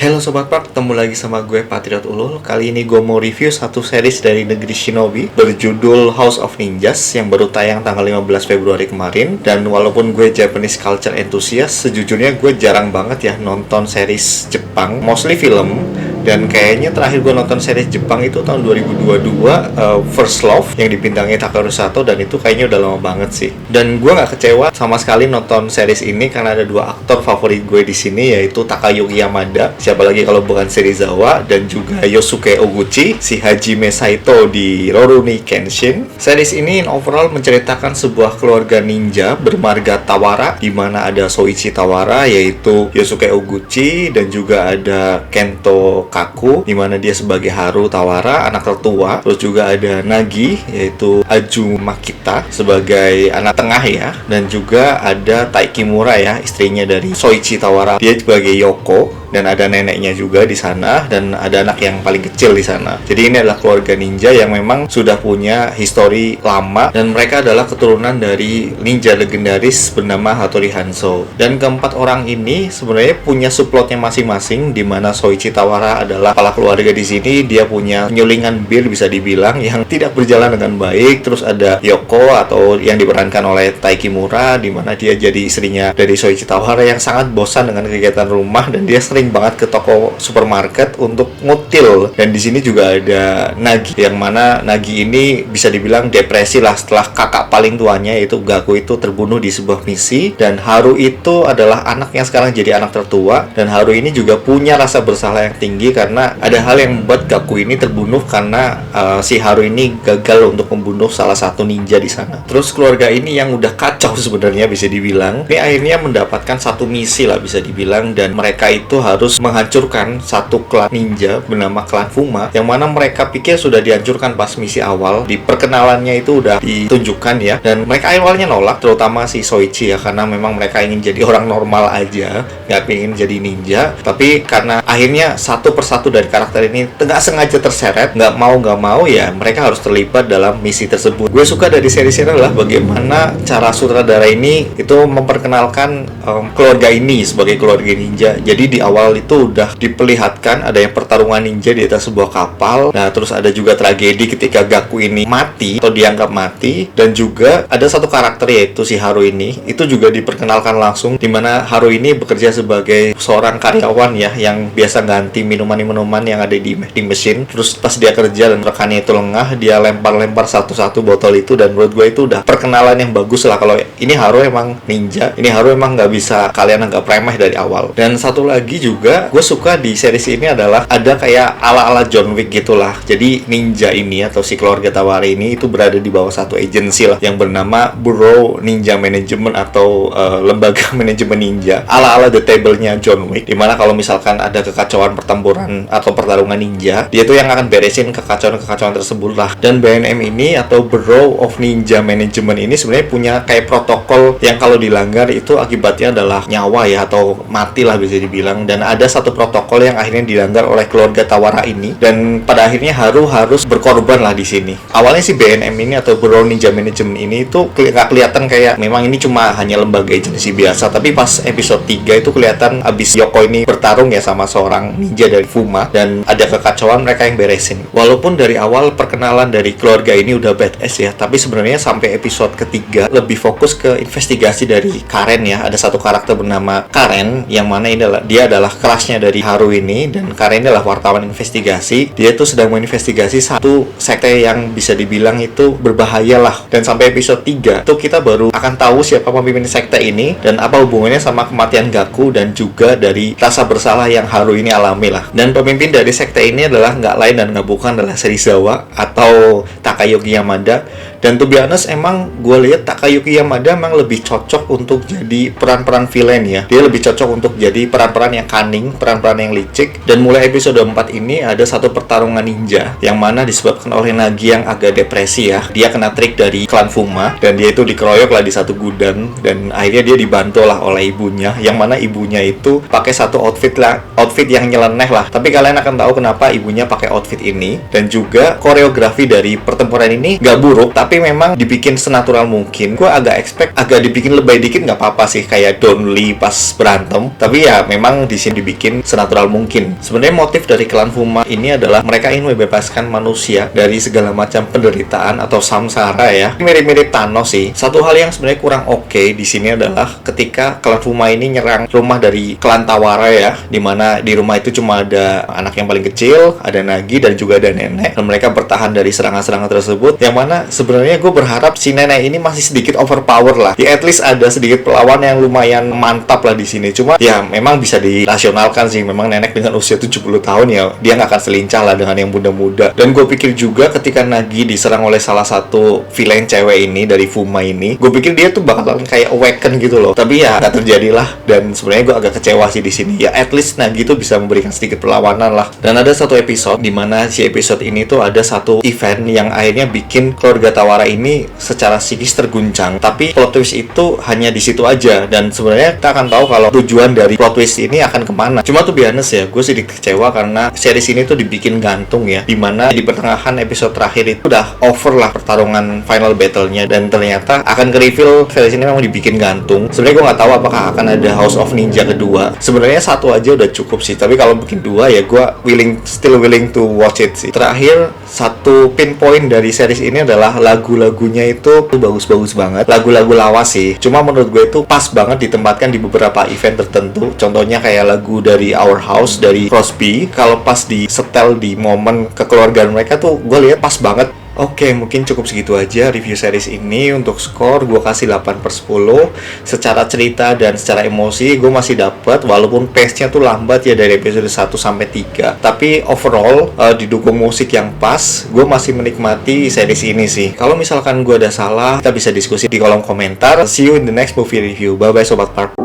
Halo Sobat Park, ketemu lagi sama gue Patriot Ulul. Kali ini gue mau review satu series dari negeri Shinobi berjudul House of Ninjas yang baru tayang tanggal 15 Februari kemarin. Dan walaupun gue Japanese culture enthusiast, sejujurnya gue jarang banget ya nonton series Jepang, mostly film. Dan kayaknya terakhir gue nonton series Jepang itu tahun 2022, First Love yang dibintangi Takeru Sato, dan itu kayaknya udah lama banget sih. Dan gue nggak kecewa sama sekali nonton series ini karena ada dua aktor favorit gue di sini, yaitu Takayuki Yamada, siapa lagi kalau bukan Serizawa, dan juga Yosuke Oguchi, si Hajime Saito di Rurouni Kenshin. Series ini overall menceritakan sebuah keluarga ninja bermarga Tawara, di mana ada Soichi Tawara yaitu Yosuke Oguchi, dan juga ada Kento Kaku, di mana dia sebagai Haru Tawara, anak tertua. Terus juga ada Nagi yaitu Aju Makita sebagai anak tengah ya, dan juga ada Tai Kimura ya, istrinya dari Soichi Tawara, dia sebagai Yoko. Dan ada neneknya juga di sana, dan ada anak yang paling kecil di sana. Jadi ini adalah keluarga ninja yang memang sudah punya histori lama, dan mereka adalah keturunan dari ninja legendaris bernama Hattori Hanzo. Dan keempat orang ini sebenarnya punya subplotnya masing-masing, di mana Soichi Tawara adalah kepala keluarga di sini. Dia punya penyulingan bir bisa dibilang yang tidak berjalan dengan baik. Terus ada Yoko atau yang diperankan oleh Tai Kimura, di mana dia jadi istrinya dari Soichi Tawara yang sangat bosan dengan kegiatan rumah, dan dia sering banget ke toko supermarket untuk ngutil. Dan di sini juga ada Nagi, yang mana Nagi ini bisa dibilang depresi lah setelah kakak paling tuanya yaitu Gaku itu terbunuh di sebuah misi. Dan Haru itu adalah anak yang sekarang jadi anak tertua, dan Haru ini juga punya rasa bersalah yang tinggi karena ada hal yang membuat Gaku ini terbunuh karena si Haru ini gagal untuk membunuh salah satu ninja di sana. Terus keluarga ini yang udah kacau sebenarnya bisa dibilang, ini akhirnya mendapatkan satu misi lah bisa dibilang, dan mereka itu harus menghancurkan satu klan ninja bernama klan Fuma, yang mana mereka pikir sudah dihancurkan pas misi awal. Di perkenalannya itu udah ditunjukkan ya, dan mereka awalnya nolak, terutama si Soichi ya, karena memang mereka ingin jadi orang normal aja, nggak ingin jadi ninja. Tapi karena akhirnya satu persatu dari karakter ini nggak sengaja terseret, nggak mau ya mereka harus terlibat dalam misi tersebut. Gue suka dari series ini adalah bagaimana cara sutradara ini itu memperkenalkan keluarga ini sebagai keluarga ninja. Jadi di awal itu udah diperlihatkan ada yang pertarungan ninja di atas sebuah kapal. Nah, terus ada juga tragedi ketika Gaku ini mati atau dianggap mati, dan juga ada satu karakter yaitu si Haru ini itu juga diperkenalkan langsung, di mana Haru ini bekerja sebagai seorang karyawan ya, yang biasa ganti minuman-minuman yang ada di mesin. Terus pas dia kerja dan rekannya itu lengah, dia lempar-lempar satu-satu botol itu, dan menurut gue itu udah perkenalan yang bagus lah kalau ini Haru emang ninja, ini Haru emang nggak bisa kalian anggap remeh dari awal. Dan satu lagi juga gue suka di series ini adalah ada kayak ala-ala John Wick gitulah. Jadi ninja ini atau si keluarga Tawara ini itu berada di bawah satu agensi lah yang bernama Bureau Ninja Management atau lembaga manajemen ninja, ala-ala The Table-nya John Wick, dimana kalau misalkan ada kekacauan pertempuran atau pertarungan ninja, dia tuh yang akan beresin kekacauan tersebut lah. Dan BNM ini atau Bureau of Ninja Management ini sebenarnya punya kayak protokol yang kalau dilanggar itu akibatnya adalah nyawa ya, atau mati lah bisa dibilang. Dan ada satu protokol yang akhirnya dilanggar oleh keluarga Tawara ini, dan pada akhirnya Haru harus berkorban lah di sini. Awalnya si BNM ini atau Bureau Ninja Management ini itu nggak kelihatan kayak memang ini cuma hanya lembaga agensi biasa, tapi pas episode 3 itu kelihatan abis Yoko ini bertarung ya sama seorang ninja dari Fuma, dan ada kekacauan mereka yang beresin. Walaupun dari awal perkenalan dari keluarga ini udah badass ya, tapi sebenarnya sampai episode ketiga lebih fokus ke investigasi dari Karen ya. Ada satu karakter bernama Karen, yang mana ini dia adalah kerasnya dari Haru ini, dan Karen ini adalah wartawan investigasi. Dia tuh sedang menginvestigasi satu sekte yang bisa dibilang itu berbahaya lah. Dan sampai episode 3 tuh kita baru akan tahu siapa pemimpin sekte ini dan apa hubungannya sama kematian Gaku, dan juga dari rasa bersalah yang Haru ini alami lah. Dan pemimpin dari sekte ini adalah nggak lain dan nggak bukan adalah Serizawa atau Takayuki Yamada. Dan to be honest, emang gue lihat Takayuki Yamada emang lebih cocok untuk jadi peran-peran villain ya. Dia lebih cocok untuk jadi peran-peran yang cunning, peran-peran yang licik. Dan mulai episode 4 ini ada satu pertarungan ninja yang mana disebabkan oleh Nagi yang agak depresi ya. Dia kena trik dari klan Fuma, dan dia itu dikeroyok lah di satu gudang, dan akhirnya dia dibantu lah oleh ibunya, yang mana ibunya itu pakai satu outfit yang nyeleneh lah. Tapi kalian akan tahu kenapa ibunya pakai outfit ini. Dan juga koreografi dari pertempuran ini gak buruk, tapi Tapi memang dibikin senatural mungkin. Gue agak expect agak dibikin lebay dikit nggak apa-apa sih, kayak Donly pas berantem. Tapi ya memang di sini dibikin senatural mungkin. Sebenarnya motif dari klan Fuma ini adalah mereka ingin membebaskan manusia dari segala macam penderitaan atau samsara ya. Mirip-mirip Thanos sih. Satu hal yang sebenarnya kurang oke di sini adalah ketika klan Fuma ini nyerang rumah dari klan Tawara ya, dimana di rumah itu cuma ada anak yang paling kecil, ada Nagi dan juga ada nenek, dan mereka bertahan dari serangan-serangan tersebut. Yang mana sebenarnya gue berharap si nenek ini masih sedikit overpower lah. Ya at least ada sedikit perlawan yang lumayan mantap lah di sini. Cuma ya memang bisa dirasionalkan sih. Memang nenek dengan usia 70 tahun ya dia nggak akan selincah lah dengan yang muda-muda. Dan gue pikir juga ketika Nagi diserang oleh salah satu villain cewek ini dari Fuma ini, gue pikir dia tuh bakalan kayak awaken gitu loh. Tapi ya nggak terjadilah. Dan sebenarnya gue agak kecewa sih di sini. Ya at least Nagi tuh bisa memberikan sedikit perlawanan lah. Dan ada satu episode di mana si episode ini tuh ada satu event yang akhirnya bikin keluarga Tawara ini secara psikis terguncang. Tapi plot twist itu hanya di situ aja. Dan sebenarnya kita akan tahu kalau tujuan dari plot twist ini akan kemana. Cuma tuh be honest ya, gue sedikit kecewa karena series ini tuh dibikin gantung ya. Dimana di pertengahan episode terakhir itu udah over lah pertarungan final battle-nya. Dan ternyata akan ke-reveal series ini memang dibikin gantung. Sebenarnya gue nggak tahu apakah akan ada House of Ninja kedua. Sebenarnya satu aja udah cukup sih. Tapi kalau bikin dua ya gue still willing to watch it sih. Terakhir, satu pinpoint dari series ini adalah lagu-lagunya itu bagus-bagus banget. Lagu-lagu lawas sih. Cuma menurut gue itu pas banget ditempatkan di beberapa event tertentu. Contohnya kayak lagu dari Our House dari Crosby. Kalau pas di setel di momen kekeluargaan mereka tuh gue lihat pas banget. Oke, mungkin cukup segitu aja review series ini. Untuk skor, gue kasih 8/10. Secara cerita dan secara emosi, gue masih dapet. Walaupun pace-nya tuh lambat ya dari episode 1 sampai 3. Tapi overall, didukung musik yang pas, gue masih menikmati series ini sih. Kalau misalkan gue ada salah, kita bisa diskusi di kolom komentar. See you in the next movie review. Bye-bye Sobat Park.